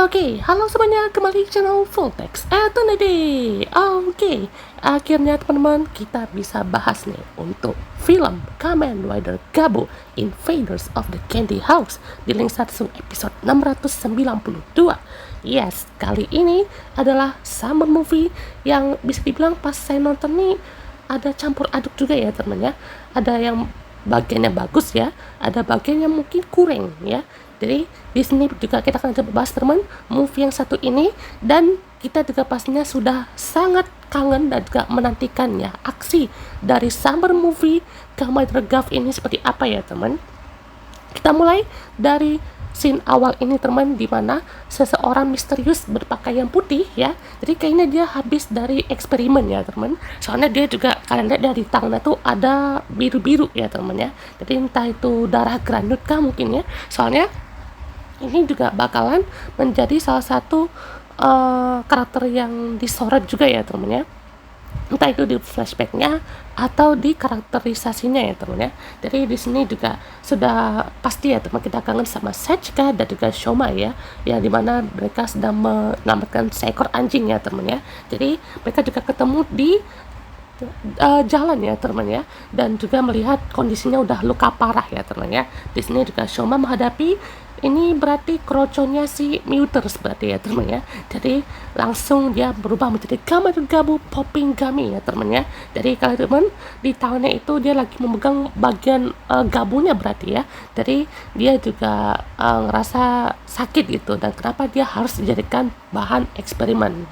Oke, halo semuanya, kembali ke channel Full Text Eternity. Oke, akhirnya teman-teman kita bisa bahas nih untuk film Kamen Rider Gabo Invaders of the Candy House di Link Satsung episode 692. Yes, kali ini adalah summer movie yang bisa dibilang pas saya nonton nih ada campur aduk juga ya teman ya. Ada yang bagiannya bagus ya, ada bagian yang mungkin kurang ya. Jadi di sini juga kita akan coba bahas teman movie yang satu ini, dan kita juga pastinya sudah sangat kangen dan juga menantikan ya aksi dari summer movie Kamen Rider Gav ini seperti apa ya teman. Kita mulai dari scene awal ini teman, di mana seseorang misterius berpakaian putih ya. Jadi kayaknya dia habis dari eksperimen ya teman. Soalnya dia juga, kalian lihat dari tangannya tuh ada biru-biru ya teman ya. Jadi entah itu darah granut kah mungkin ya. Soalnya ini juga bakalan menjadi salah satu karakter yang disorot juga ya teman ya. Entah itu di flashbacknya atau di karakterisasinya ya teman ya. Jadi di sini juga sudah pasti ya teman, kita kangen sama Sachika dan juga Shoma ya, yang dimana mereka sedang menyelamatkan seekor anjing ya teman ya. Jadi mereka juga ketemu di jalan ya teman ya, dan juga melihat kondisinya udah luka parah ya teman ya. Di sini juga Shoma menghadapi ini berarti kroconya si Mutters berarti ya teman ya. Jadi langsung dia berubah menjadi Kamen Rider Gabo Popping Gummy ya teman ya. Jadi kalau teman di tangannya itu dia lagi memegang bagian gabunya berarti ya. Jadi dia juga ngerasa sakit gitu, dan kenapa dia harus dijadikan bahan eksperimen.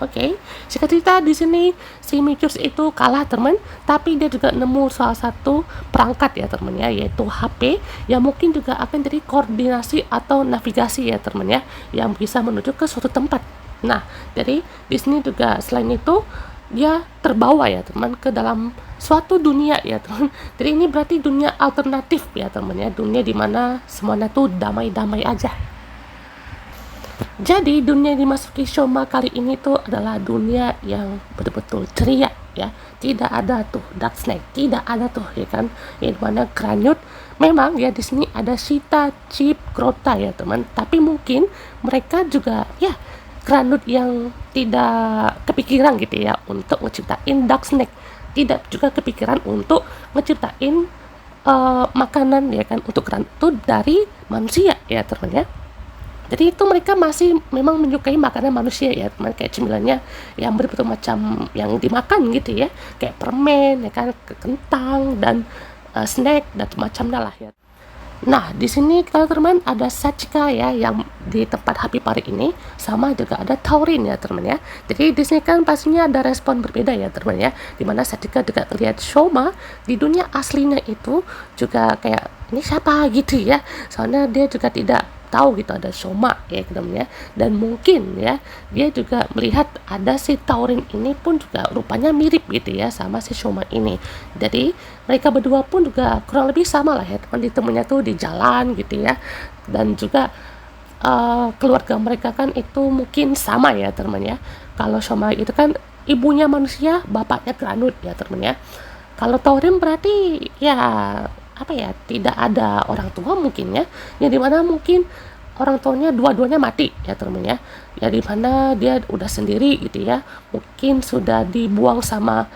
Oke, singkat cerita di sini si Michus itu kalah teman, tapi dia juga nemu salah satu perangkat ya teman ya, yaitu HP yang mungkin juga akan jadi koordinasi atau navigasi ya teman ya, yang bisa menuju ke suatu tempat. Nah, jadi di sini juga selain itu dia terbawa ya teman ke dalam suatu dunia ya teman. Jadi ini berarti dunia alternatif ya teman ya, dunia dimana semuanya tuh damai-damai aja. Jadi dunia yang dimasuki Shoma kali ini tuh adalah dunia yang betul-betul ceria ya. Tidak ada tuh Dark Snake, tidak ada tuh ya kan. Yang mana Kranyut memang ya di sini ada Shita, Chip, Crota ya teman. Tapi mungkin mereka juga ya Kranyut yang tidak kepikiran gitu ya untuk ngeciptain Dark Snake. Tidak juga kepikiran untuk ngeciptain makanan ya kan untuk Kranyut itu dari manusia ya teman ya. Jadi itu mereka masih memang menyukai makanan manusia ya teman, kayak cemilannya yang berbentuk macam yang dimakan gitu ya, kayak permen ya kan, kentang dan snack dan macamnya lah ya. Nah di sini kalau teman ada Sachika ya yang di tempat Happy Pari ini, sama juga ada Taurin ya teman ya. Jadi di sini kan pastinya ada respon berbeda ya teman ya, dimana Sachika juga lihat Shoma di dunia aslinya itu juga kayak ini siapa gitu ya, soalnya dia juga tidak tahu gitu ada Shoma ya teman ya. Dan mungkin ya dia juga melihat ada si Taurin ini pun juga rupanya mirip gitu ya sama si Shoma ini. Jadi mereka berdua pun juga kurang lebih sama lah ya teman, ditemunya tuh di jalan gitu ya. Dan juga keluarga mereka kan itu mungkin sama ya teman ya. Kalau Shoma itu kan ibunya manusia, bapaknya Granut ya teman ya. Kalau Taurin berarti ya apa ya, tidak ada orang tua mungkin ya, yang dimana mungkin orang tuanya dua-duanya mati ya teman ya, ya dimana dia udah sendiri gitu ya, mungkin sudah dibuang sama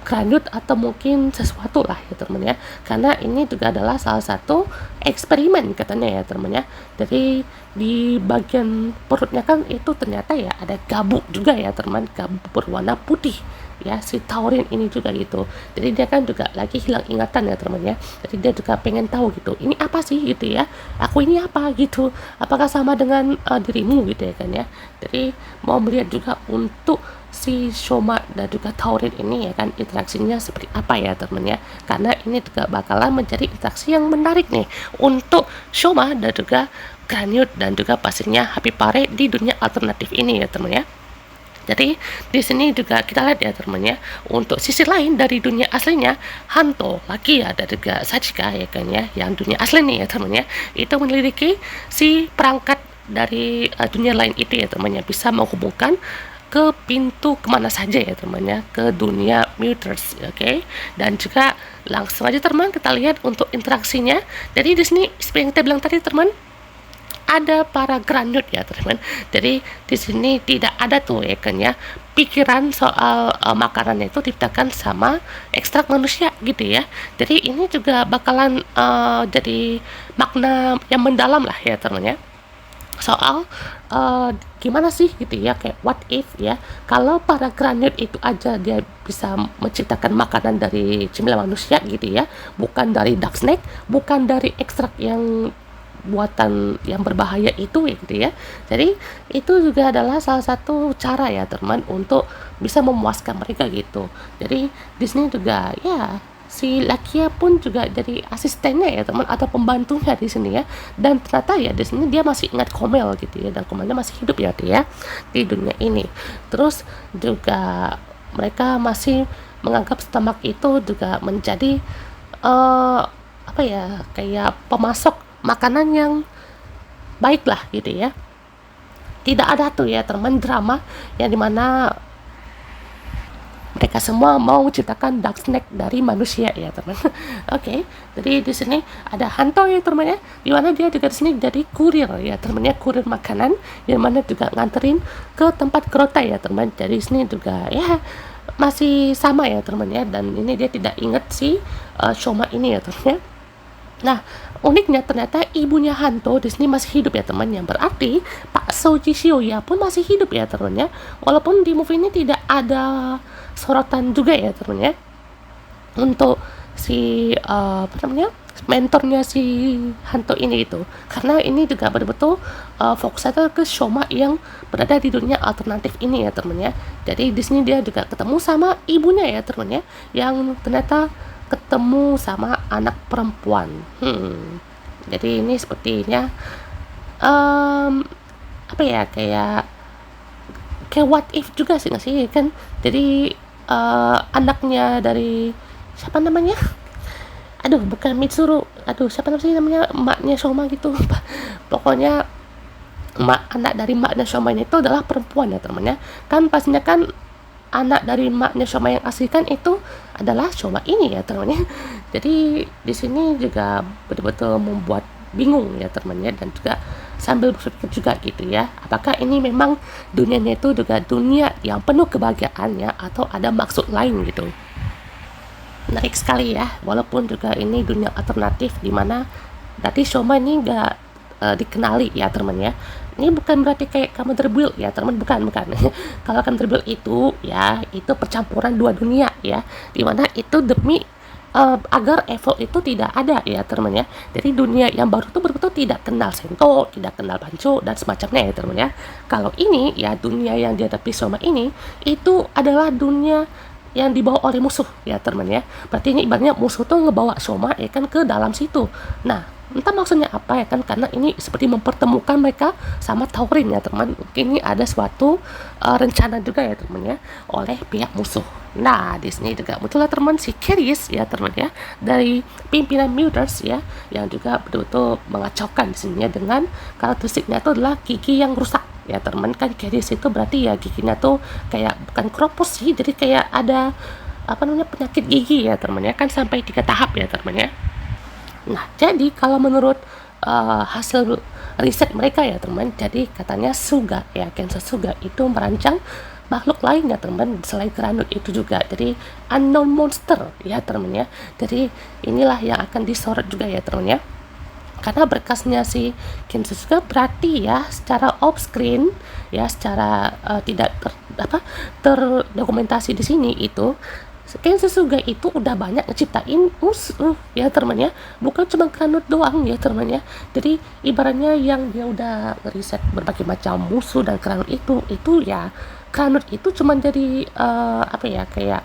Kranyut atau mungkin sesuatu lah ya teman ya, karena ini juga adalah salah satu eksperimen katanya ya teman ya. Jadi di bagian perutnya kan itu ternyata ya ada gabu juga ya teman, gabu berwarna putih ya si Taurin ini juga gitu. Jadi dia kan juga lagi hilang ingatan ya teman ya. Jadi dia juga pengen tahu gitu, ini apa sih gitu ya, aku ini apa gitu, apakah sama dengan dirimu gitu ya kan ya. Jadi mau melihat juga untuk si Shoma dan juga Taurin ini ya kan, interaksinya seperti apa ya teman ya, karena ini juga bakalan menjadi interaksi yang menarik nih untuk Shoma dan juga Kranyut dan juga pastinya Happy Pare di dunia alternatif ini ya teman ya. Jadi di sini juga kita lihat ya teman ya, untuk sisi lain dari dunia aslinya Hanto lagi ya, ada juga Sachika ya kan ya, yang dunia asli nih ya teman ya, itu menyelidiki si perangkat dari dunia lain itu ya teman ya, bisa menghubungkan ke pintu kemana saja ya teman ya, ke dunia Mutters, oke. Dan juga langsung aja teman kita lihat untuk interaksinya. Jadi di sini seperti yang kita bilang tadi teman, ada para grandut ya teman. Jadi di sini tidak ada tuh ya kan ya pikiran soal makanan itu diciptakan sama ekstrak manusia gitu ya. Jadi ini juga bakalan jadi makna yang mendalam lah ya teman ya, soal gimana sih gitu ya, kayak what if ya kalau para granit itu aja dia bisa menciptakan makanan dari cemilan manusia gitu ya, bukan dari dark snake, bukan dari ekstrak yang buatan yang berbahaya itu ya gitu ya. Jadi itu juga adalah salah satu cara ya teman untuk bisa memuaskan mereka gitu. Jadi di sini juga ya si Lakia pun juga jadi asistennya ya teman, atau pembantunya di sini ya. Dan ternyata ya di sini dia masih ingat Komel gitu ya, dan Komelnya masih hidup ya dia di dunia ini. Terus juga mereka masih menganggap stomach itu juga menjadi apa ya, kayak pemasok makanan yang baik lah gitu ya. Tidak ada tuh ya teman drama yang dimana mereka semua mau ciptakan dark snack dari manusia ya teman. Oke, jadi di sini ada Hanto ya teman ya, di mana dia juga di sini jadi kurir ya teman ya, kurir makanan yang mana juga nganterin ke tempat Krota ya teman. Jadi di sini juga ya masih sama ya teman ya, dan ini dia tidak ingat si Shoma ini ya teman ya. Nah, uniknya ternyata ibunya Hanto di sini masih hidup ya teman, yang berarti Pak Soji Shioya pun masih hidup ya teman ya. Walaupun di movie ini tidak ada sorotan juga ya teman ya untuk si apa namanya, mentornya si Hanto ini itu, karena ini juga betul-betul fokusnya ke Shoma yang berada di dunia alternatif ini ya teman ya. Jadi di sini dia juga ketemu sama ibunya ya teman ya, yang ternyata ketemu sama anak perempuan. Jadi ini sepertinya apa ya, kayak what if juga sih nggak sih kan. Jadi anaknya dari siapa namanya, aduh bukan Mitsuru, aduh siapa namanya, emaknya Shoma gitu. Pokoknya anak dari emaknya Shoma ini itu adalah perempuan ya temannya. Kan pastinya kan anak dari emaknya Shoma yang asli kan itu adalah Shoma ini ya temannya. Jadi di sini juga betul-betul membuat bingung ya temannya, dan juga sambil berpikir juga gitu ya, apakah ini memang dunianya itu juga dunia yang penuh kebahagiaannya atau ada maksud lain gitu. Menarik sekali ya, walaupun juga ini dunia alternatif di mana berarti Shoma ini nggak dikenali ya teman ya. Ini bukan berarti kayak Commander Build ya teman, bukan. Kalau Commander Build itu ya itu percampuran dua dunia ya, dimana itu demi agar Evo itu tidak ada ya teman ya. Jadi dunia yang baru itu betul-betul tidak kenal Sento, tidak kenal Bancho dan semacamnya ya teman ya. Kalau ini ya dunia yang dihadapi Shoma ini itu adalah dunia yang dibawa oleh musuh ya teman ya. Berarti ini ibaratnya musuh tuh ngebawa Shoma ya kan ke dalam situ. Nah, entah maksudnya apa ya kan, karena ini seperti mempertemukan mereka sama Taurin ya teman. Mungkin ini ada suatu rencana juga ya teman ya oleh pihak musuh. Nah, di sini juga muncullah teman si Keris ya teman ya, dari pimpinan Muters ya, yang juga betul-betul mengacaukan di sini ya, dengan karakteristiknya itu adalah gigi yang rusak ya teman. Kan Keris itu berarti ya giginya tuh kayak bukan kropos sih, jadi kayak ada apa namanya, penyakit gigi ya teman ya, kan sampai 3 tahap ya teman ya. Nah, jadi kalau menurut hasil riset mereka ya teman, jadi katanya Suga ya, Kenzo Suga itu merancang makhluk lain ya teman selain Granut itu juga, jadi unknown monster ya teman ya. Jadi inilah yang akan disorot juga ya teman ya, karena berkasnya si Kenzo Suga berarti ya secara off screen ya, secara tidak terdokumentasi di sini itu Kenzo Suga itu udah banyak ngeciptain musuh ya teman ya, bukan cuma Granut doang ya teman ya. Jadi ibaratnya yang dia udah ngeriset berbagai macam musuh dan Granut itu ya, Granut itu cuma jadi apa ya, kayak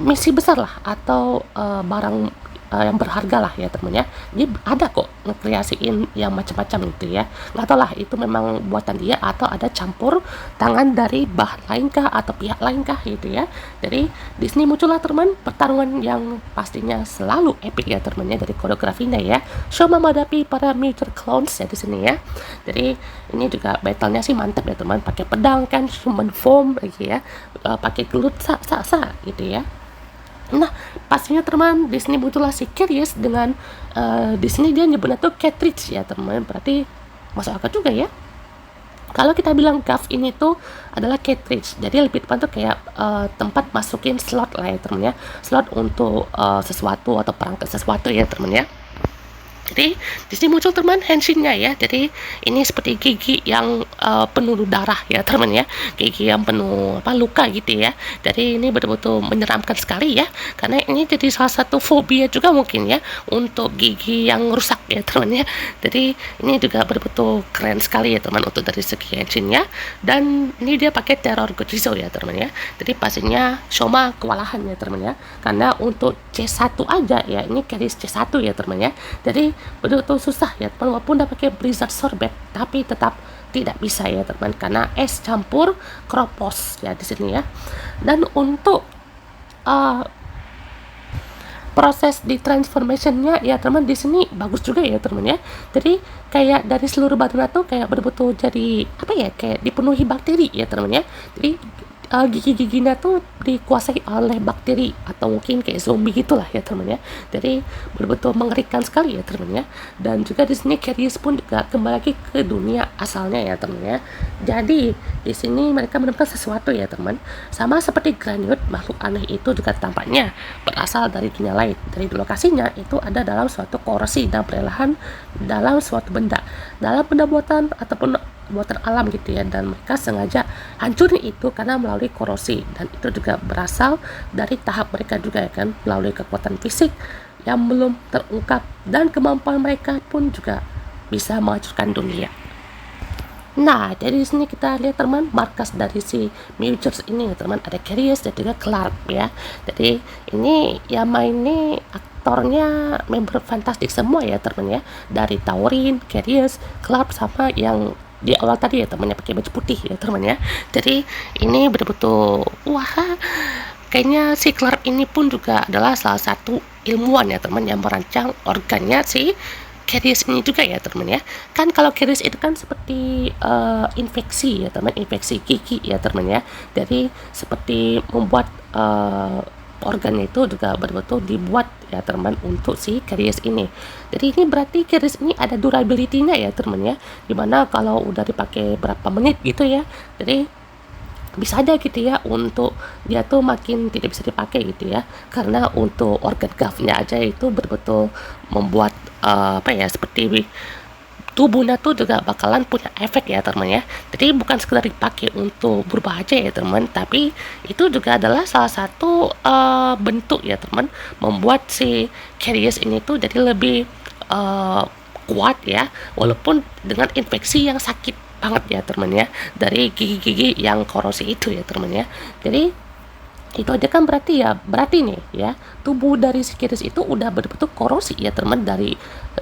misi besar lah, atau barang yang berharga lah ya teman ya. Jadi ada kok ngekreasiin yang macam-macam gitu ya, nggak tahu lah itu memang buatan dia atau ada campur tangan dari bahan lainkah atau pihak lainkah gitu ya. Jadi di sini muncullah teman pertarungan yang pastinya selalu epic ya teman ya, dari koreografinya ya, Shoma menghadapi para Mutant Clones ya di sini ya. Jadi ini juga battle-nya sih mantap ya teman, pakai pedang kan, human form lagi ya, pakai gelut sa gitu ya. Nah, pastinya teman di sini muncullah si Curious dengan di sini dia nyebutnya tuh cartridge ya teman, berarti masuk akal juga ya. Kalau kita bilang GAF ini tuh adalah cartridge, jadi lebih tepat tuh kayak tempat masukin slot lah ya teman ya, slot untuk sesuatu atau perangkat sesuatu ya teman ya. Jadi di sini muncul teman henshinnya ya. Jadi ini seperti gigi yang penuh darah ya teman ya, gigi yang penuh luka gitu ya. Jadi ini betul-betul menyeramkan sekali ya, karena ini jadi salah satu fobia juga mungkin ya untuk gigi yang rusak ya teman ya. Jadi ini juga betul-betul keren sekali ya teman untuk dari segi henshinnya. Dan ini dia pakai teror Gojizo ya teman ya. Jadi pastinya Shoma kewalahan ya teman ya, karena untuk C1 aja ya, ini keris C1 ya teman ya. Jadi betul-betul susah ya teman, walaupun udah pakai Blizzard Sorbet tapi tetap tidak bisa ya teman, karena es campur kropos ya di sini ya. Dan untuk proses di transformationnya ya teman di sini bagus juga ya teman ya. Jadi kayak dari seluruh badan tuh kayak betul-betul jadi kayak dipenuhi bakteri ya teman ya. Jadi gigi-giginya tuh dikuasai oleh bakteri atau mungkin kayak zombie gitulah ya teman ya. Jadi betul-betul mengerikan sekali ya teman ya. Dan juga di sini Carius pun juga kembali lagi ke dunia asalnya ya teman ya. Jadi di sini mereka menemukan sesuatu ya teman, sama seperti Graniot, makhluk aneh itu juga tampaknya berasal dari dunia lain. Dari lokasinya itu ada dalam suatu korosi dan perlahan dalam suatu benda, dalam benda buatan ataupun buatan alam gitu ya, dan mereka sengaja hancurin itu karena melalui korosi, dan itu juga berasal dari tahap mereka juga ya kan, melalui kekuatan fisik yang belum terungkap, dan kemampuan mereka pun juga bisa menghancurkan dunia. Nah, dari sini kita lihat teman, markas dari si Mewtwo ini teman, ada Carius dan juga Clark ya. Jadi ini yang main ini aktornya member fantastik semua ya teman ya, dari Taurin, Carius, Clark, sama yang di awal tadi ya temannya pakai baju putih ya teman ya. Jadi ini betul-betul wah, kayaknya si Clark ini pun juga adalah salah satu ilmuwan ya teman, yang merancang organnya si Carius ini juga ya teman ya. Kan kalau Carius itu kan seperti infeksi ya teman, infeksi gigi ya teman ya. Jadi seperti membuat organnya itu juga betul-betul dibuat ya teman untuk si Carius ini. Jadi ini berarti Carius ini ada durability-nya ya teman ya, dimana kalau udah dipakai berapa menit gitu ya, jadi bisa aja gitu ya untuk dia tuh makin tidak bisa dipakai gitu ya, karena untuk organ GAF-nya aja itu betul-betul membuat seperti tubuhnya tuh juga bakalan punya efek ya teman ya. Jadi bukan sekedar dipakai untuk berubah aja ya teman, tapi itu juga adalah salah satu bentuk ya teman, membuat si Carius ini tuh jadi lebih kuat ya, walaupun dengan infeksi yang sakit banget ya teman ya, dari gigi-gigi yang korosi itu ya teman ya. Jadi itu aja kan berarti nih ya, tubuh dari si Carius itu udah betul-betul korosi ya teman, dari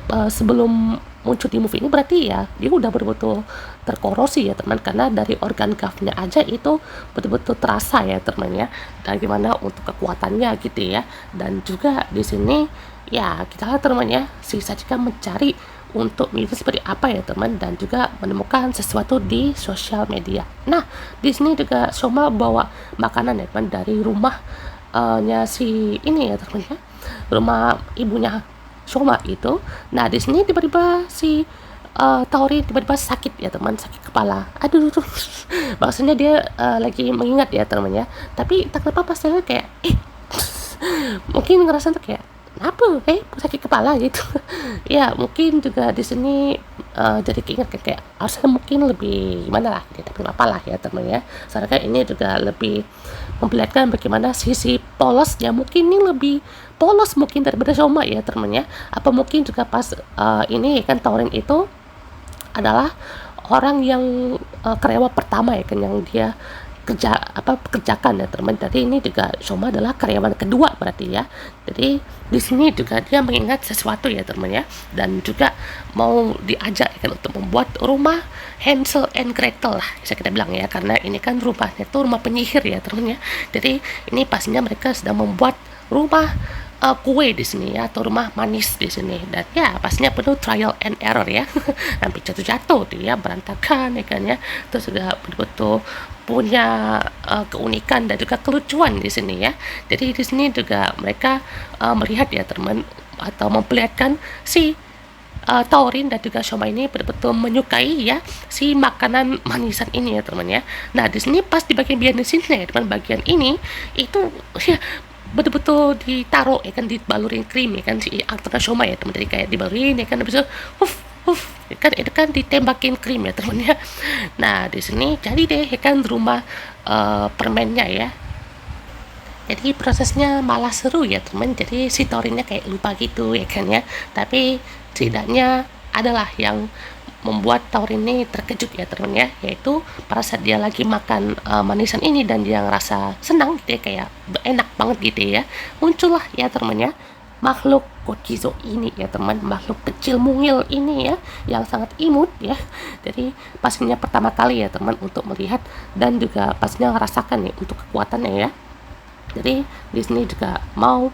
sebelum muncul di movie ini berarti ya dia udah betul-betul terkorosi ya teman, karena dari organ GAF-nya aja itu betul-betul terasa ya teman ya, dan gimana untuk kekuatannya gitu ya. Dan juga di sini ya kita lihat teman ya, si Sachika mencari untuk itu seperti apa ya teman, dan juga menemukan sesuatu di sosial media. Nah di sini juga Shoma bawa makanan ya teman dari rumahnya si ini ya teman ya, rumah ibunya Shoma itu. Nah di sini tiba-tiba si Tauri tiba-tiba sakit ya teman, sakit kepala. Aduh maksudnya dia lagi mengingat ya teman ya, tapi tak kenapa pas saya kayak mungkin ngerasa tuh kayak apa sakit kepala gitu ya, mungkin juga di sini jadi keinget kayak harusnya mungkin lebih gimana lah gitu, tapi apa lah ya teman ya. Soalnya ini juga lebih memperlihatkan bagaimana sisi polosnya, mungkin ini lebih polos mungkin daripada Shoma ya teman ya. Apa mungkin juga pas ini kan Taurin itu adalah orang yang karyawan pertama ya kan, yang dia kerjakan ya teman. Jadi ini juga Shoma adalah karyawan kedua berarti ya. Jadi di sini juga dia mengingat sesuatu ya teman ya, dan juga mau diajak ya kan untuk membuat rumah Hansel and Gretel lah bisa kita bilang ya, karena ini kan rumahnya itu rumah penyihir ya teman ya. Jadi ini pastinya mereka sedang membuat rumah kue di sini ya, atau rumah manis di sini, dan ya pastinya penuh trial and error ya hampir jatuh-jatuh dia berantakan ya kan ya. Terus juga betul-betul punya keunikan dan juga kelucuan di sini ya. Jadi di sini juga mereka melihat ya teman, atau memperlihatkan si Taurin dan juga Shoma ini betul-betul menyukai ya si makanan manisan ini ya teman ya. Nah di sini pas di bagian bisnisnya ya teman, bagian ini itu ya betul-betul ditaruh ya kan, dibalurin krim ya kan si aktor Shoma ya teman, jadi kayak dibalurin ya kan, habis itu ya kan, itu kan ditembakin krim ya teman ya. Nah di sini jadi deh ya kan rumah permennya ya. Jadi prosesnya malah seru ya teman, jadi si Torinnya kayak lupa gitu ya kan ya, tapi setidaknya adalah yang membuat Taurin ini terkejut ya teman ya, yaitu pada saat dia lagi makan manisan ini dan dia ngerasa senang gitu ya, kayak enak banget gitu ya, muncullah ya teman ya makhluk Kokizo ini ya teman, makhluk kecil mungil ini ya yang sangat imut ya. Jadi pastinya pertama kali ya teman untuk melihat dan juga pastinya ngerasakan nih untuk kekuatannya ya. Jadi di sini juga mau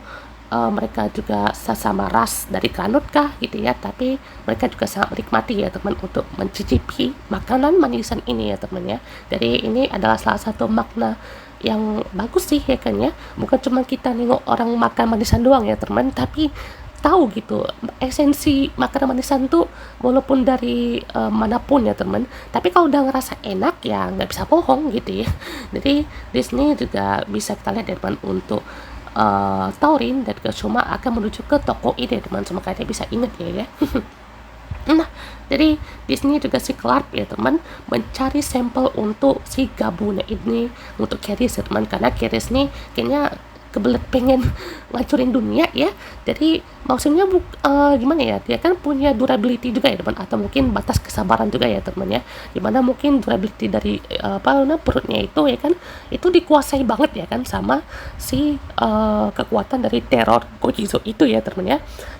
mereka juga sesama ras dari Kranut kah gitu ya, tapi mereka juga sangat menikmati ya teman untuk mencicipi makanan manisan ini ya teman ya. Jadi ini adalah salah satu makna yang bagus sih ya kan ya, bukan cuma kita nengok orang makan manisan doang ya teman, tapi tahu gitu esensi makanan manisan tuh walaupun dari manapun ya teman, tapi kalau udah ngerasa enak ya nggak bisa bohong gitu ya. Jadi di sini juga bisa kita lihat ya teman untuk Taurin dan juga Shoma akan menuju ke toko ini teman, semoga kalian bisa ingat ya. Nah jadi di sini juga si Clark ya teman mencari sampel untuk si gabungan ini untuk Keris ya teman, karena Keris nih kayaknya kebelet pengen ngancurin dunia ya. Jadi maksudnya gimana ya, dia kan punya durability juga ya teman, atau mungkin batas kesabaran juga ya teman ya, dimana mungkin durability dari perutnya itu ya kan, itu dikuasai banget ya kan sama si kekuatan dari teror Kojizo itu ya teman ya.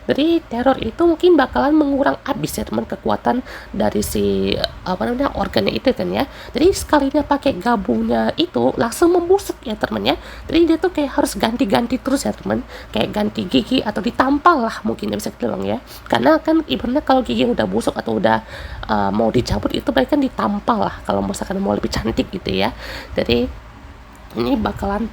Jadi teror itu mungkin bakalan mengurang abis ya teman kekuatan dari si organnya itu kan ya. Jadi sekalinya pakai gabungnya itu langsung membusuk ya teman ya. Jadi dia tuh kayak harus ganti-ganti terus ya teman, kayak ganti gigi atau ditampal lah mungkin bisa bilang ya, karena kan ibaratnya kalau gigi yang udah busuk atau udah mau dicabut itu baik kan ditampal lah kalau misalkan mau lebih cantik gitu ya. Jadi ini bakalan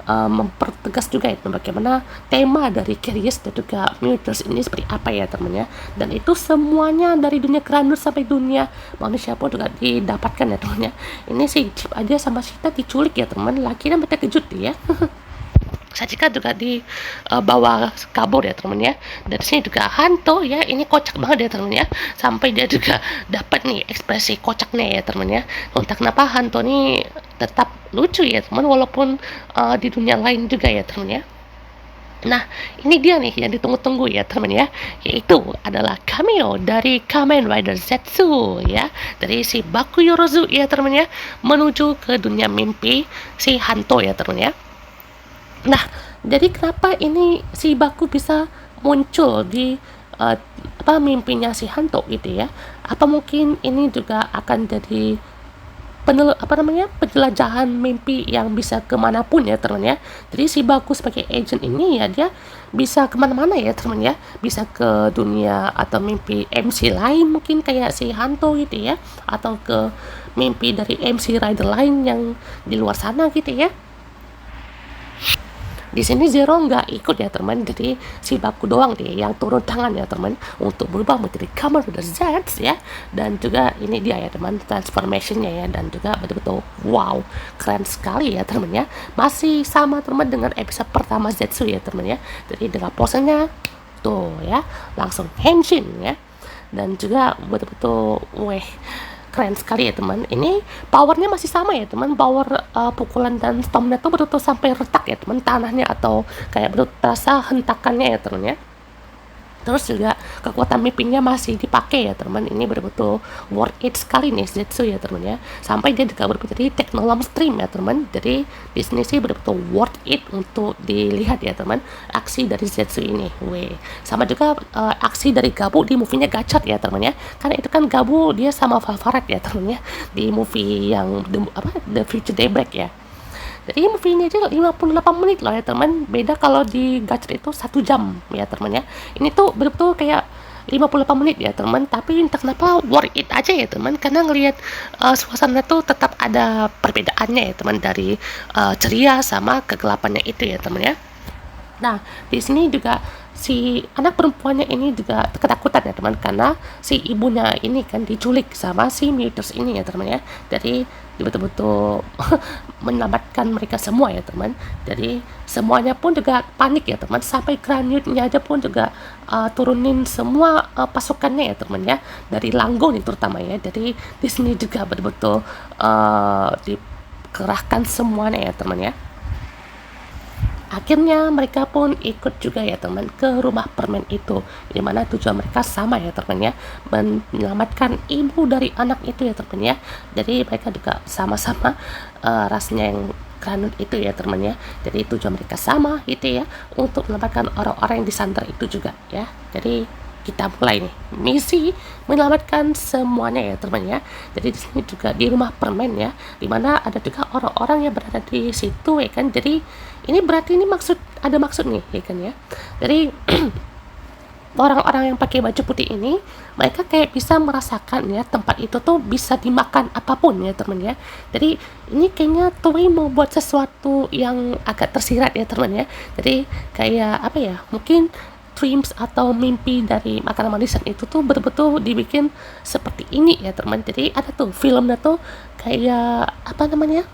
mempertegas juga ya teman, bagaimana tema dari Curious dan juga Muters ini seperti apa ya teman ya. Dan itu semuanya dari dunia Kranut sampai dunia manusia pun juga didapatkan ya teman ya. Ini si Chip aja sama Sita diculik ya teman, lakinya mereka kejut ya. Sachika juga dibawa kabur ya teman ya. Dari sini juga Hanto ya, ini kocak banget ya teman ya, sampai dia juga dapat nih ekspresi kocaknya ya teman ya. Entah kenapa Hanto nih tetap lucu ya teman, walaupun di dunia lain juga ya teman ya. Nah ini dia nih yang ditunggu-tunggu ya teman ya, yaitu adalah cameo dari Kamen Rider Zetsu ya, dari si Bakuyorozu ya teman ya, menuju ke dunia mimpi si Hanto ya teman ya. Nah, jadi kenapa ini si Baku bisa muncul di mimpinya si Hanto gitu ya? Apa mungkin ini juga akan jadi penjelajahan mimpi yang bisa kemanapun ya teman ya. Jadi si Baku sebagai agent ini ya dia bisa kemana-mana ya teman ya, bisa ke dunia atau mimpi MC lain mungkin kayak si Hanto gitu ya, atau ke mimpi dari MC rider lain yang di luar sana gitu ya. Di sini Zero nggak ikut ya teman, jadi si Baku doang deh yang turun tangan ya teman untuk berubah menjadi Kamen Rider Z ya. Dan juga ini dia ya teman transformationnya ya, dan juga betul-betul wow keren sekali ya teman ya. Masih sama teman dengan episode pertama Zetsu ya teman ya, jadi dengan posenya tuh ya langsung henshin ya, dan juga betul-betul keren sekali ya teman. Ini powernya masih sama ya teman, power pukulan dan stamina tuh betul-betul sampai retak ya teman tanahnya, atau kayak betul terasa hentakannya ya teman ya. Terus juga kekuatan mimpinya masih dipakai ya teman, ini betul-betul worth it sekali nih Zetsu ya teman ya, sampai dia juga betul jadi teknologi stream ya teman. Jadi di sini sih betul-betul worth it untuk dilihat ya teman aksi dari Zetsu ini. Sama juga aksi dari Gabu di movie-nya Gachat ya teman ya, karena itu kan Gabu dia sama Valvaret ya teman ya di movie yang The Future Daybreak ya. Jadi movie ini aja 58 menit loh ya teman, beda kalau di Gachet itu 1 jam ya teman ya. Ini tuh betul kayak 58 menit ya teman, tapi entah kenapa worth it aja ya teman, karena ngelihat suasana tuh tetap ada perbedaannya ya teman, dari ceria sama kegelapannya itu ya teman ya. Nah di sini juga si anak perempuannya ini juga ketakutan ya teman, karena si ibunya ini kan diculik sama si Mutus ini ya teman ya. Jadi dia betul-betul menyelamatkan mereka semua ya teman. Jadi semuanya pun juga panik ya teman, sampai Granyutnya aja pun juga turunin semua pasukannya ya teman ya, dari Langgo nih terutama ya. Jadi di sini juga betul-betul dikerahkan semuanya ya teman ya. Akhirnya mereka pun ikut juga ya teman ke rumah permen itu, dimana tujuan mereka sama ya teman ya, menyelamatkan ibu dari anak itu ya teman ya. Jadi mereka juga sama-sama rasnya yang Granut itu ya teman ya. Jadi tujuan mereka sama gitu ya, untuk menyelamatkan orang-orang yang disandra itu juga ya. Jadi kita mulai nih misi menyelamatkan semuanya ya teman ya. Jadi di sini juga di rumah permen ya, dimana ada juga orang-orang yang berada di situ ya kan. Jadi ini berarti ini ada maksud nih ya kan ya. Jadi orang-orang yang pakai baju putih ini, mereka kayak bisa merasakan ya tempat itu tuh bisa dimakan apapun ya teman ya. Jadi ini kayaknya Toei mau buat sesuatu yang agak tersirat ya teman ya. Jadi kayak apa ya, mungkin dreams atau mimpi dari makanan manisan itu tuh betul-betul dibikin seperti ini ya teman. Jadi ada tuh filmnya tuh kayak apa namanya,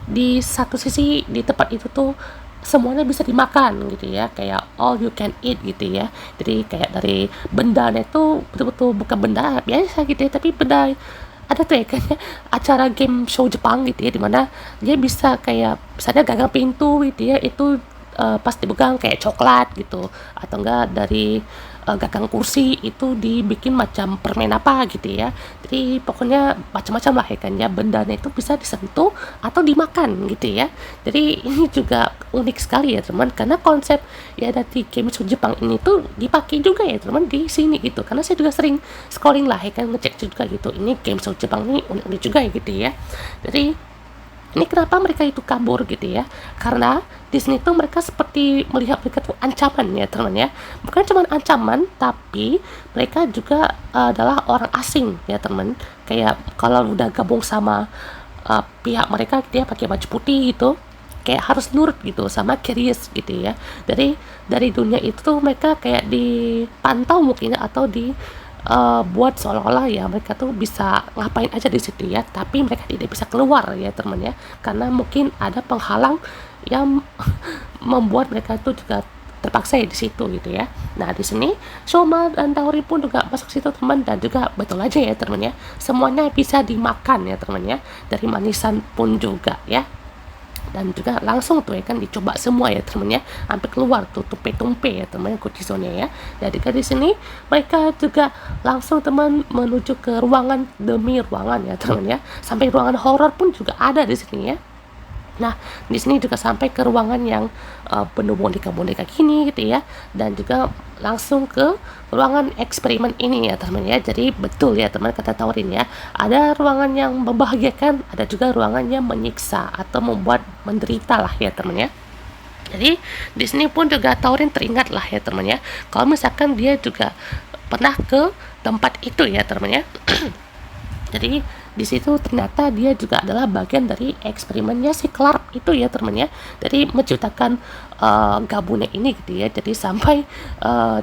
di satu sisi di tempat itu tuh semuanya bisa dimakan gitu ya, kayak all you can eat gitu ya. Jadi kayak dari bendanya itu betul-betul bukan benda biasa gitu ya, tapi benda ada tuh ya kayaknya acara game show Jepang gitu ya, dimana dia bisa kayak misalnya gagang pintu gitu ya, itu pas dipegang kayak coklat gitu, atau enggak dari gagang kursi itu dibikin macam permen apa gitu ya. Jadi pokoknya macam-macam lah ya kan ya, bendanya itu bisa disentuh atau dimakan gitu ya. Jadi ini juga unik sekali ya teman, karena konsep ya dari game show Jepang ini tuh dipakai juga ya teman di sini gitu. Karena saya juga sering scrolling lah ya kan, ngecek juga gitu, ini game show Jepang ini unik-unik juga ya gitu ya. Jadi ini kenapa mereka itu kabur gitu ya, karena di sini tuh mereka seperti melihat mereka tuh ancaman ya teman ya. Bukan cuma ancaman, tapi mereka juga adalah orang asing ya teman. Kayak kalau udah gabung sama pihak mereka dia pakai baju putih gitu, kayak harus nurut gitu sama Curious gitu ya. Dari dunia itu tuh mereka kayak dipantau mungkin ya, atau buat seolah-olah ya mereka tuh bisa ngapain aja di situ ya, tapi mereka tidak bisa keluar ya teman ya, karena mungkin ada penghalang yang membuat mereka itu juga terpaksa ya di situ gitu ya. Nah di sini Shoma dan Tauri pun juga masuk situ teman, dan juga betul aja ya teman ya, semuanya bisa dimakan ya teman ya, dari manisan pun juga ya. Dan juga langsung tuh ya kan dicoba semua ya teman ya, sampai keluar tuh tumpe-tumpe ya teman kortisonnya ya. Jadi di sini mereka juga langsung teman menuju ke ruangan demi ruangan ya teman ya, sampai ruangan horor pun juga ada di sini ya. Nah, di sini juga sampai ke ruangan yang penuh boneka-boneka gini gitu ya, dan juga langsung ke ruangan eksperimen ini ya teman ya. Jadi betul ya teman kata Taurin ya, ada ruangan yang membahagiakan, ada juga ruangan yang menyiksa atau membuat menderita lah ya teman ya. Jadi di sini pun juga Taurin teringat lah ya teman ya, kalau misalkan dia juga pernah ke tempat itu ya teman ya. Jadi di situ ternyata dia juga adalah bagian dari eksperimennya si Clark itu ya teman ya. Jadi menciptakan gabungan ini gitu ya. Jadi sampai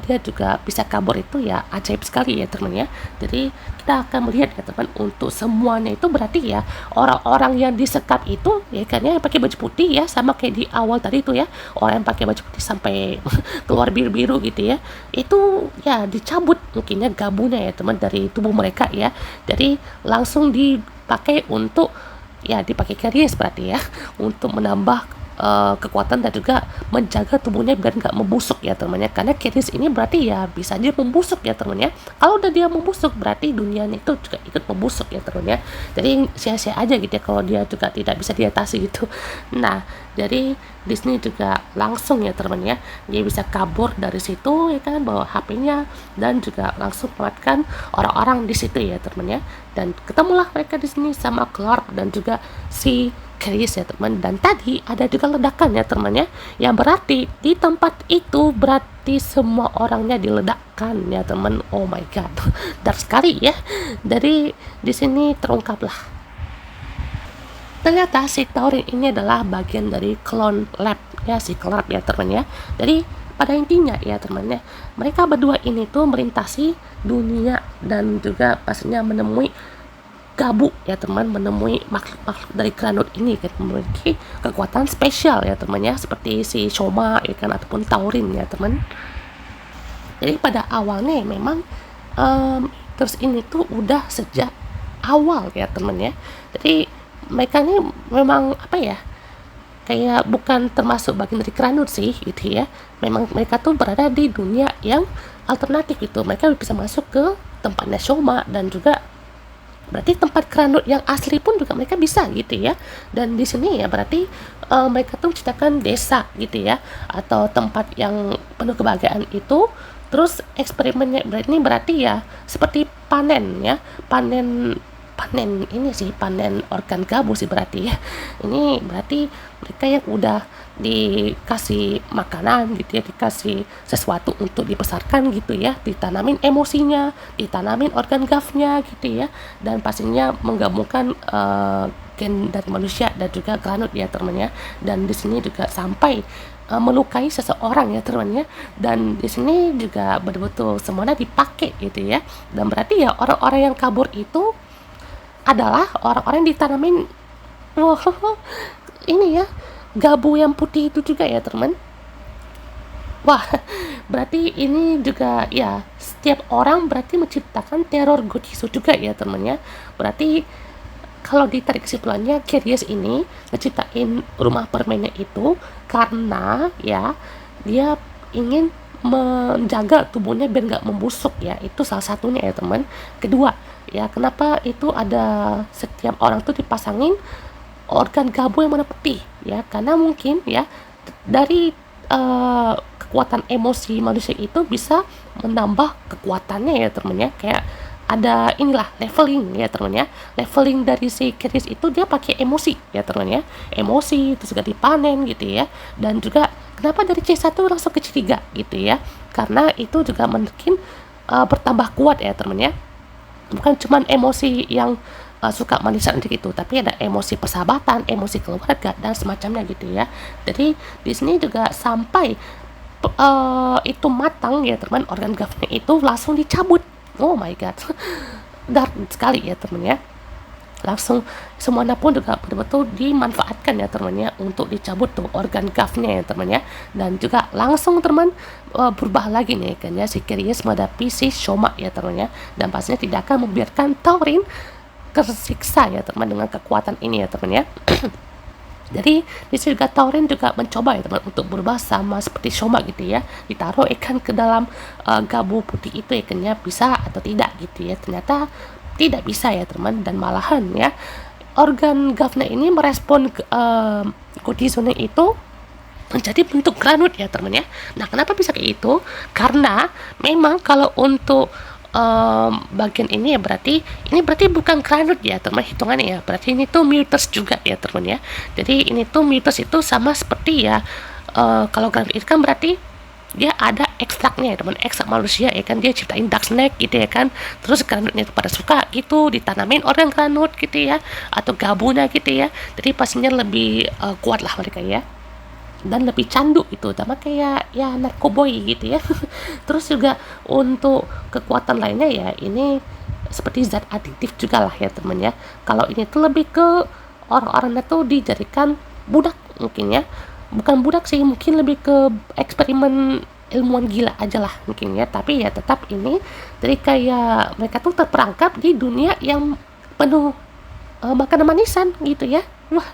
dia juga bisa kabur itu ya ajaib sekali ya teman ya. Jadi kita akan melihat ya teman, untuk semuanya itu berarti ya orang-orang yang disekap itu ya kan ya, yang pakai baju putih ya, sama kayak di awal tadi itu ya, orang yang pakai baju putih sampai keluar biru-biru gitu ya, itu ya dicabut mungkinnya gabungnya ya teman dari tubuh mereka ya. Jadi langsung dipakai untuk ya dipakai Curious berarti ya, untuk menambah kekuatan dan juga menjaga tubuhnya biar nggak membusuk ya temannya, karena Curious ini berarti ya bisa aja membusuk ya temannya. Kalau udah dia membusuk berarti dunianya itu juga ikut membusuk ya temannya. Jadi sia-sia aja gitu ya kalau dia juga tidak bisa diatasi gitu. Nah dari Disney juga langsung ya temannya, dia bisa kabur dari situ ya kan, bawa HP-nya dan juga langsung menyelamatkan orang-orang di situ ya temannya. Dan ketemulah mereka di sini sama Clark dan juga si Curious ya teman. Dan tadi ada juga ledakan ya temannya, yang berarti di tempat itu berarti semua orangnya diledakkan ya teman. Oh my god, dark sekali ya. Dari di sini terungkaplah ternyata si Taurin ini adalah bagian dari clone lab ya si Clark ya teman ya. Jadi pada intinya ya teman ya, mereka berdua ini tuh melintasi dunia dan juga pastinya menemui Gabu ya teman, menemui makhluk-makhluk dari Granut ini kan memiliki kekuatan spesial ya teman ya, seperti si Shoma ya kan ataupun Taurin ya teman. Jadi pada awalnya memang terus ini tuh udah sejak awal ya teman ya. Jadi mereka ini memang apa ya, kayak bukan termasuk bagian dari Granut sih gitu ya. Memang mereka tuh berada di dunia yang alternatif gitu. Mereka bisa masuk ke tempatnya Shoma dan juga berarti tempat Granut yang asli pun juga mereka bisa gitu ya. Dan di sini ya berarti mereka tuh menciptakan desa gitu ya, atau tempat yang penuh kebahagiaan itu. Terus eksperimennya berarti ya seperti panen ya, panen ini sih, panen organ gabu sih berarti ya. Ini berarti mereka yang udah dikasih makanan gitu ya, dikasih sesuatu untuk dibesarkan gitu ya, ditanamin emosinya, ditanamin organ gavnya gitu ya, dan pastinya menggabungkan gen dari manusia dan juga Granut ya teman-teman ya. Dan di sini juga sampai melukai seseorang ya teman-teman ya, dan di sini juga betul-betul semuanya dipakai gitu ya. Dan berarti ya orang-orang yang kabur itu adalah orang-orang yang ditanamin ini ya, gabu yang putih itu juga ya teman. Wah, berarti ini juga ya, setiap orang berarti menciptakan teror Gojisu juga ya teman ya. Berarti kalau ditarik kesimpulannya, Curious ini ngeciptain rumah permennya itu karena ya dia ingin menjaga tubuhnya biar nggak membusuk ya, itu salah satunya ya teman. Kedua ya, kenapa itu ada setiap orang tuh dipasangin organ gabu yang warna putih ya, karena mungkin ya dari kekuatan emosi manusia itu bisa menambah kekuatannya ya teman ya. Kayak ada inilah leveling ya teman ya, leveling dari si Curious itu dia pakai emosi ya teman ya, emosi terus juga dipanen gitu ya. Dan juga kenapa dari C1 langsung ke C3 gitu ya, karena itu juga mungkin bertambah kuat ya teman ya. Bukan cuman emosi yang suka manisan gitu, tapi ada emosi persahabatan, emosi keluarga dan semacamnya gitu ya. Jadi di sini juga sampai itu matang ya teman, organ gavnya itu langsung dicabut. Oh my god, dark sekali ya teman ya. Langsung semuanya pun juga betul-betul dimanfaatkan ya teman ya, untuk dicabut tuh organ gavnya ya teman ya. Dan juga langsung teman berubah lagi nih kan ya, si Curious menghadapi si Shoma ya teman ya. Dan pastinya tidak akan membiarkan Taurin tersiksa ya teman dengan kekuatan ini ya teman ya. Jadi di sini juga Taurin juga mencoba ya teman untuk berubah sama seperti Shoma gitu ya, ditaruh ikan ke dalam gabu putih itu ikannya bisa atau tidak gitu ya. Ternyata tidak bisa ya teman, dan malahan ya organ gavna ini merespon Gojisu itu menjadi bentuk Granut ya teman ya. Nah kenapa bisa kayak itu? Karena memang kalau untuk bagian ini ya berarti ini bukan Granut ya teman hitungannya ya, berarti ini tuh Mutus juga ya teman ya. Jadi ini tuh Mutus itu sama seperti ya kalau Granut itu kan berarti dia ada ekstraknya ya teman, ekstrak manusia ya kan, dia ciptain Dark Snake gitu ya kan. Terus Granutnya pada suka gitu ditanamin orang Granut gitu ya, atau gabuna gitu ya. Jadi pastinya lebih kuat lah mereka ya, dan lebih candu itu, sama kayak ya narkoboy gitu ya. Terus juga untuk kekuatan lainnya ya ini seperti zat adiktif juga lah ya teman ya. Kalau ini tuh lebih ke orang-orangnya tuh dijadikan budak mungkin ya, bukan budak sih, mungkin lebih ke eksperimen ilmuwan gila aja lah mungkin ya. Tapi ya tetap ini jadi kayak mereka tuh terperangkap di dunia yang penuh makanan manisan gitu ya. Wah,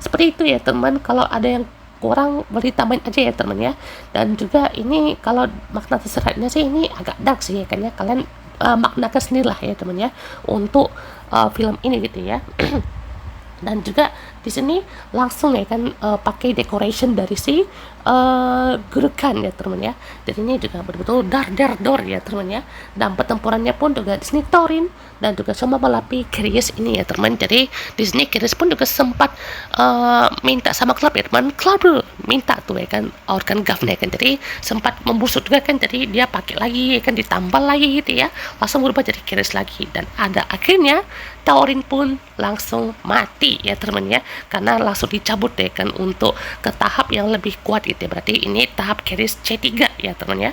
seperti itu ya teman. Kalau ada yang kurang boleh tambahin aja ya teman ya. Dan juga ini kalau makna tersiratnya sih ini agak dark sih ya kan ya, kalian maknakan sendiri lah ya teman ya untuk film ini gitu ya. Dan juga di sini langsung ya kan pakai decoration dari si Gurkhan ya teman ya. Jadi ini juga betul-betul dar ya teman ya. Dan pertempurannya pun juga di sini Taurin dan juga sama melapi Curious ini ya teman. Jadi di sini Curious pun juga sempat minta sama klub ya teman, klub minta tuh ya kan organ gavnya kan. Jadi sempat membusuk juga kan, jadi dia pakai lagi ya kan, ditambal lagi gitu ya, langsung berubah jadi Curious lagi. Dan ada akhirnya Taurin pun langsung mati ya teman ya. karena langsung dicabut ya kan untuk ke tahap yang lebih kuat gitu ya. Berarti ini tahap keris C3 ya teman ya.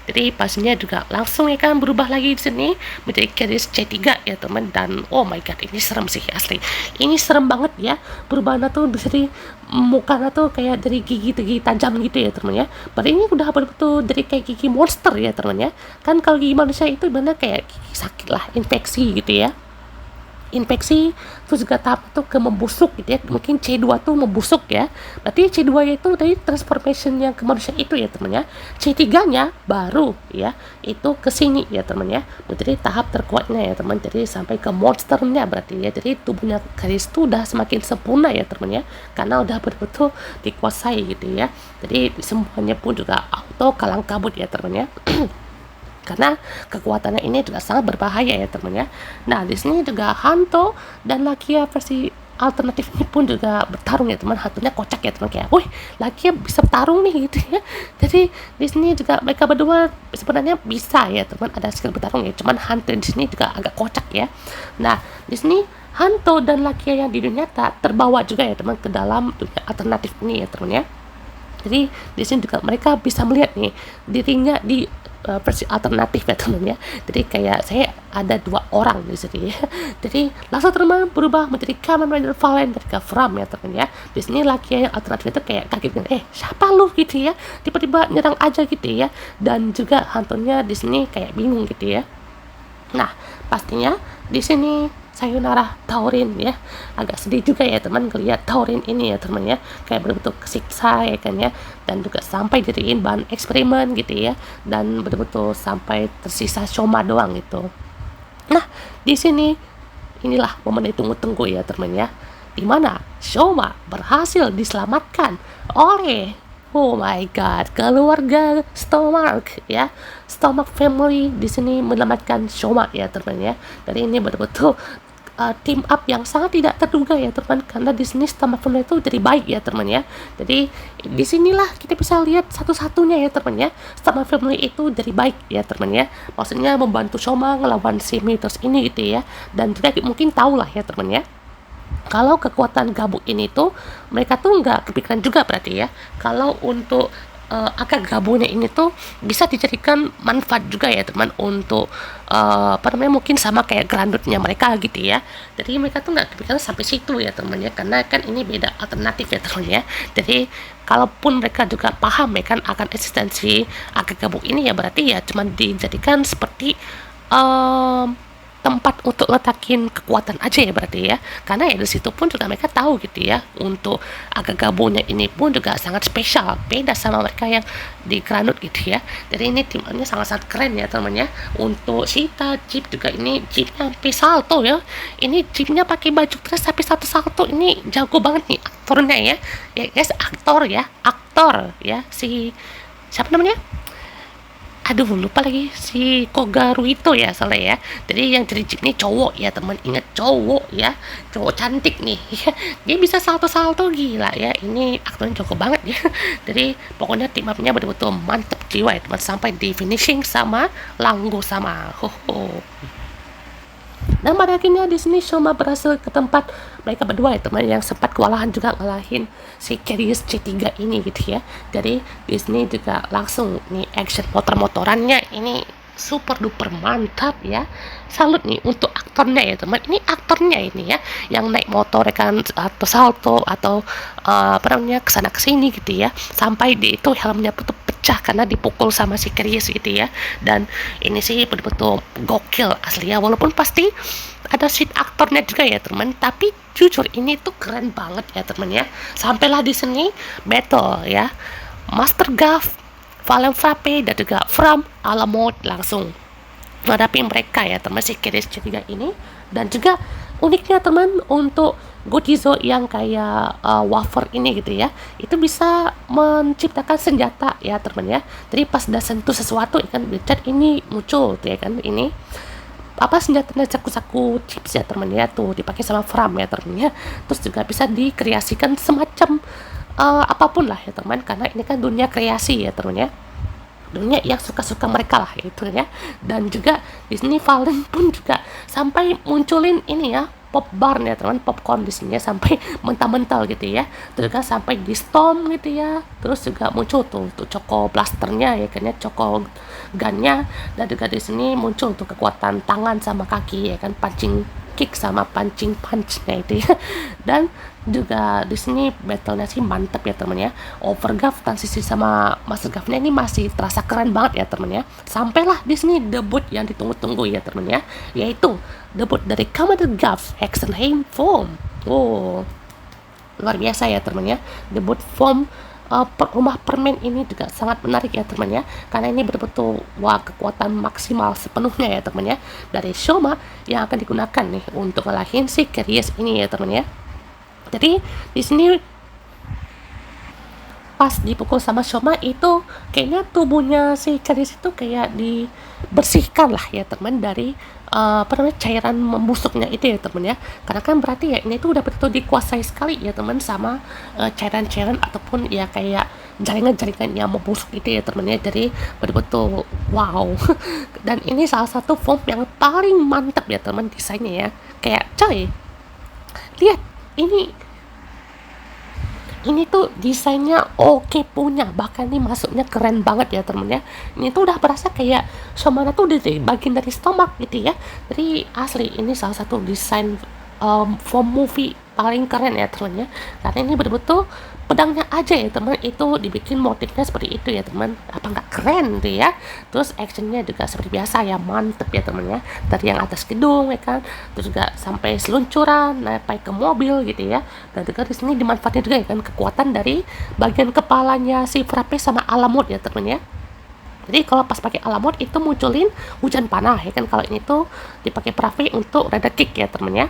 Jadi pastinya juga langsung ya kan berubah lagi di sini menjadi keris C3 ya teman. Dan oh my god, ini serem sih asli, ini serem banget ya. Perubahannya tuh dari mukanya tuh kayak dari gigi tajam gitu ya teman ya. Berarti ini udah betul-betul dari kayak gigi monster ya teman ya. Kan kalau gigi manusia itu benar kayak gigi sakit lah, infeksi gitu ya, infeksi. Terus juga tahap itu ke membusuk gitu ya, mungkin C2 tuh membusuk ya. Berarti C2 itu dari transformation yang ke manusia itu ya teman ya. C3 nya baru ya itu ke sini ya teman ya, jadi tahap terkuatnya ya teman, jadi sampai ke monsternya berarti ya. Jadi tubuhnya keris itu udah semakin sempurna ya teman ya, karena udah betul-betul dikuasai gitu ya. Jadi semuanya pun juga auto kalang kabut ya teman ya. Karena kekuatannya ini juga sangat berbahaya ya teman ya. Nah di sini juga Hanto dan Lakia versi alternatif ini pun juga bertarung ya teman. Hantunya kocak ya teman, kayak wih Lakia bisa bertarung nih gitu ya. Jadi di sini juga mereka berdua sebenarnya bisa ya teman, ada skill bertarung ya, cuman Hanto di sini juga agak kocak ya. Nah di sini Hanto dan Lakia yang di dunia nyata terbawa juga ya teman ke dalam dunia alternatif ini ya teman ya. Jadi di sini juga mereka bisa melihat nih dirinya di versi alternatif ya teman ya. Jadi kayak saya ada dua orang di sini ya. Jadi langsung teman berubah menjadi Kamen Rider Valen dari Fram ya teman ya. Di sini laki yang alternatif itu kayak kaget kan, siapa lu gitu ya, tiba-tiba nyerang aja gitu ya. Dan juga hantunya di sini kayak bingung gitu ya. Nah pastinya di sini Sayonara Taurin ya, agak sedih juga ya teman ngeliat Taurin ini ya teman ya, kayak betul-betul kesiksa ya kan ya, dan juga sampai jadiin bahan eksperimen gitu ya, dan betul-betul sampai tersisa Shoma doang gitu. Nah di sini inilah momen ditunggu-tunggu ya teman ya, dimana Shoma berhasil diselamatkan oleh oh my god, keluarga Stomach ya. Stomach family di sini menyelamatkan Shoma ya teman ya. Dari ini betul-betul team up yang sangat tidak terduga ya teman, karena di sini Stomach family itu jadi baik ya teman ya. Jadi disinilah kita bisa lihat satu-satunya ya teman ya, Stomach family itu jadi baik ya teman ya. Maksudnya membantu Shoma ngelawan si Mitos ini gitu ya. Dan juga mungkin tahu lah ya teman ya, kalau kekuatan gabung ini tuh mereka tuh nggak kepikiran juga berarti ya, kalau untuk akar gabungnya ini tuh bisa dijadikan manfaat juga ya teman untuk mungkin sama kayak grandutnya mereka gitu ya. Jadi mereka tuh nggak kepikiran sampai situ ya teman ya, karena kan ini beda alternatif ya teman ya. Jadi kalaupun mereka juga paham ya kan akan eksistensi akar gabung ini ya, berarti ya cuma dijadikan seperti tempat untuk letakin kekuatan aja ya berarti ya, karena ya di situ pun juga mereka tahu gitu ya, untuk agak gabungnya ini pun juga sangat spesial, beda sama mereka yang di Granut gitu ya. Jadi ini timnya sangat-sangat keren ya temannya. Untuk Sita Jeep juga, ini Jeepnya sampai salto ya, ini Jeepnya pakai baju dress tapi satu salto, ini jago banget nih aktornya ya, ya guys, aktor ya si siapa namanya, aduh lupa lagi, si Kogaruito ya salah ya. Jadi yang jadi Jeep ini cowok ya teman, ingat cowok ya, cowok cantik nih ya, dia bisa salto-salto gila ya, ini aktornya jago banget ya. Jadi pokoknya tim up-nya betul-betul mantep jiwa ya teman, sampai di finishing sama Langgo sama Dan pada akhirnya di sini Shoma berhasil ke tempat mereka berdua ya teman, yang sempat kewalahan juga ngalahin si Keris C3 ini gitu ya. Jadi di sini juga langsung nih action motor-motorannya ini super duper mantap ya. Salut nih untuk aktornya ya teman, ini aktornya ini ya, yang naik motor kan atau salto atau kesana kesini gitu ya, sampai di itu helmnya tuh pecah karena dipukul sama si Keris gitu ya. Dan ini sih betul-betul gokil asli ya, walaupun pasti ada sheet aktornya juga ya teman, tapi jujur ini tuh keren banget ya teman ya. Sampailah di sini battle ya, Master Gav, Valen Frappe dan juga Fram ala mode langsung menghadapi mereka ya teman, si Keris C3 ini. Dan juga uniknya teman, untuk Gotizo yang kayak wafer ini gitu ya, itu bisa menciptakan senjata ya teman ya. Jadi pas udah sentuh sesuatu ikan Richard ini muncul tuh ya kan, ini apa senjatanya saku-saku chips ya teman ya, tuh dipakai sama Fram ya teman ya. Terus juga bisa dikreasikan semacam apapun lah ya teman, karena ini kan dunia kreasi ya teman ya, dunia yang suka-suka mereka lah itu ya. Dan juga di sini Valen pun juga sampai munculin ini ya, pop bar ya teman, popcorn di sini ya, sampai mental-mental gitu ya, terus juga sampai di storm gitu ya, terus juga muncul tuh Choco Blasternya ya kan ya, Choco Gunnya, dan juga di sini muncul tuh kekuatan tangan sama kaki ya kan, punching kick sama punching punch-nya itu ya. Dan juga di sini battle-nya sih mantep ya temen ya. Overgraph transisi sama Master Graph-nya ini masih terasa keren banget ya temen ya. Sampailah di sini debut yang ditunggu-tunggu ya temen ya, yaitu debut dari Commander Graph Hexenheim Form. Oh, luar biasa ya temen ya, debut form rumah permen ini juga sangat menarik ya teman ya, karena ini betul-betul wah kekuatan maksimal sepenuhnya ya teman ya dari Shoma yang akan digunakan nih untuk ngalahin si Curious ini ya teman ya. Jadi di sini pas dipukul sama Shoma itu kayaknya tubuhnya si Curious itu kayak dibersihkan lah ya teman dari cairan membusuknya itu ya teman ya, karena kan berarti ya ini tuh udah betul dikuasai sekali ya teman sama cairan-cairan ataupun ya kayak jaringan-jaringan yang membusuk itu ya teman ya, jadi betul-betul wow. Dan ini salah satu form yang paling mantap ya teman desainnya ya, kayak coy lihat ini tuh desainnya oke punya, bahkan ini masuknya keren banget ya temen ya. Ini tuh udah berasa kayak Shomana tuh udah bagian dari stomach gitu ya. Jadi asli ini salah satu desain form movie paling keren ya temen ya, karena ini betul-betul pedangnya aja ya teman itu dibikin motifnya seperti itu ya teman, apa nggak keren tuh ya. Terus actionnya juga seperti biasa ya, mantep ya teman ya, dari yang atas gedung ya kan, terus juga sampai seluncuran sampai ke mobil gitu ya. Dan juga di sini dimanfaatkan juga ya kan kekuatan dari bagian kepalanya si Frappe sama Alamut ya teman ya. Jadi kalau pas pakai Alamut itu munculin hujan panah ya kan, kalau ini tuh dipakai Frappe untuk rada kick ya teman ya.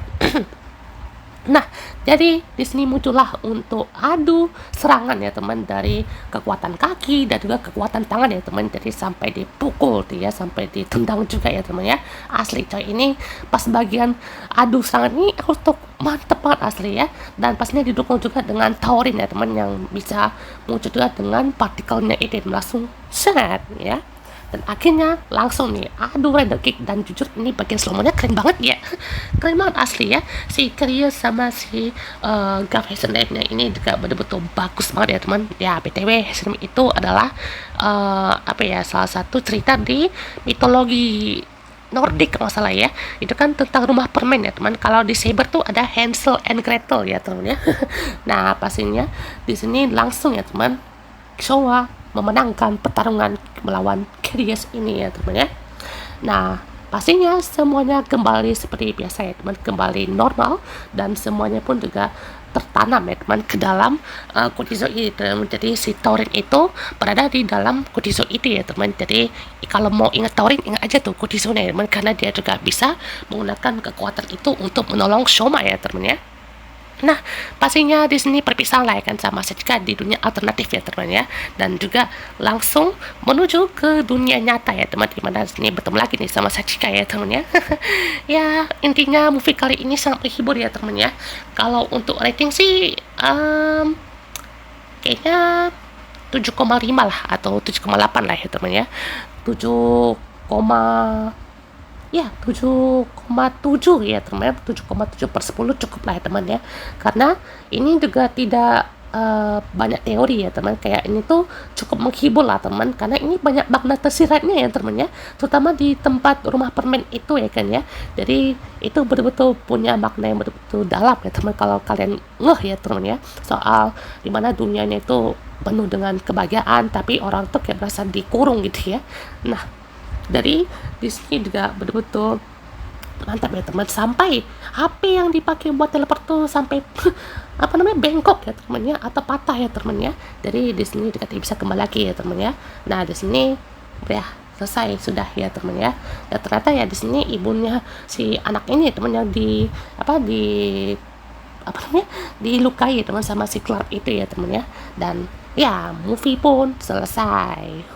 Nah, jadi di sini muncullah untuk adu serangan ya teman, dari kekuatan kaki dan juga kekuatan tangan ya teman. Jadi sampai dipukul tuh ya, sampai ditendang juga ya teman ya. Asli coy, ini pas bagian adu serangan ini aku mantep banget asli ya. Dan pastinya didukung juga dengan Taurin ya teman, yang bisa muncul juga dengan partikelnya itu langsung set ya. Dan akhirnya langsung nih aduh random kick, dan jujur ini bagian slow-mo-nya keren banget ya. Keren banget asli ya, si Curious sama si Graph Hexenheim ini juga betul-betul bagus banget ya teman ya. BTW Hexenheim itu adalah salah satu cerita di mitologi Nordik kalau salah ya, itu kan tentang rumah permen ya teman. Kalau di Saber tuh ada Hansel and Gretel ya teman ya. Nah pastinya di sini langsung ya teman, Showa memenangkan pertarungan melawan Curious ini ya teman ya. Nah pastinya semuanya kembali seperti biasa ya teman, kembali normal, dan semuanya pun juga tertanam ya teman ke dalam Kutizo ini teman. Jadi si Taurin itu berada di dalam Kutizo itu ya teman. Jadi kalau mau ingat Taurin, ingat aja tuh Kutizo ya teman, karena dia juga bisa menggunakan kekuatan itu untuk menolong Shoma ya teman ya. Nah, pastinya di sini perpisahan lah ya kan sama Sachika di dunia alternatif ya teman ya, dan juga langsung menuju ke dunia nyata ya teman, dimana sini bertemu lagi nih sama Sachika ya teman ya. Ya intinya movie kali ini sangat menghibur ya teman ya. Kalau untuk rating sih kayaknya 7,5 lah atau 7,8 lah ya teman ya. 7, ya 7,7 ya teman, 7,7/10 cukup lah ya teman ya, karena ini juga tidak banyak teori ya teman, kayak ini tuh cukup menghibur lah teman, karena ini banyak makna tersiratnya ya teman ya, terutama di tempat rumah permen itu ya kan ya. Jadi itu betul-betul punya makna yang betul-betul dalam ya teman, kalau kalian ngeh ya teman ya, soal dimana dunianya itu penuh dengan kebahagiaan tapi orang tuh kayak berasa dikurung gitu ya. Nah dari di sini juga betul-betul mantap ya teman, sampai HP yang dipakai buat teleport tuh sampai bengkok ya teman ya, atau patah ya teman ya. Jadi di sini juga tidak bisa kembali lagi ya teman ya. Nah di sini ya selesai sudah ya teman ya. Dan ternyata ya di sini ibunya si anak ini teman yang dilukai teman sama si Clark itu ya teman ya. Dan ya movie pun selesai.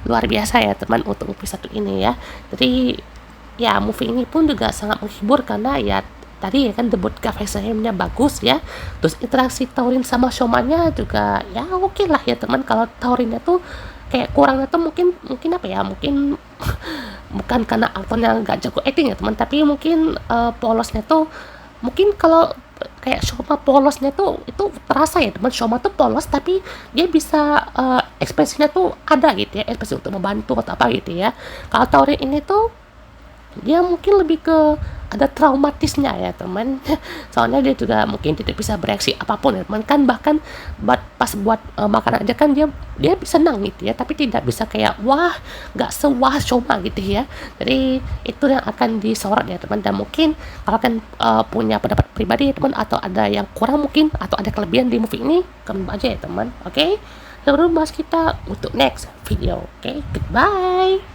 Luar biasa ya teman untuk movie satu ini ya. Jadi ya movie ini pun juga sangat menghibur, karena ya tadi ya kan debut Graph Hexenheim-nya bagus ya. Terus interaksi Taurin sama Shoma-nya juga ya oke lah ya teman. Kalau Taurinnya tuh kayak kurangnya tuh mungkin mungkin apa ya, mungkin bukan karena aktornya nggak jago acting ya teman, tapi mungkin polosnya tuh mungkin kalau kayak Shoma polosnya tuh itu terasa ya teman. Shoma tuh polos tapi dia bisa ekspresinya tuh ada gitu ya, ekspresi untuk membantu atau apa gitu ya. Kalau Tauri ini tuh dia mungkin lebih ke ada traumatisnya ya teman. Soalnya dia juga mungkin tidak bisa bereaksi apapun ya teman, kan bahkan pas buat makanan aja kan dia dia senang gitu ya, tapi tidak bisa kayak wah, nggak sewah Shoma gitu ya. Jadi itu yang akan disorot ya teman. Dan mungkin kalau kan punya pendapat pribadi ya teman, atau ada yang kurang mungkin atau ada kelebihan di movie ini, komen aja ya teman. Oke, lalu bahas kita untuk next video. Oke, goodbye.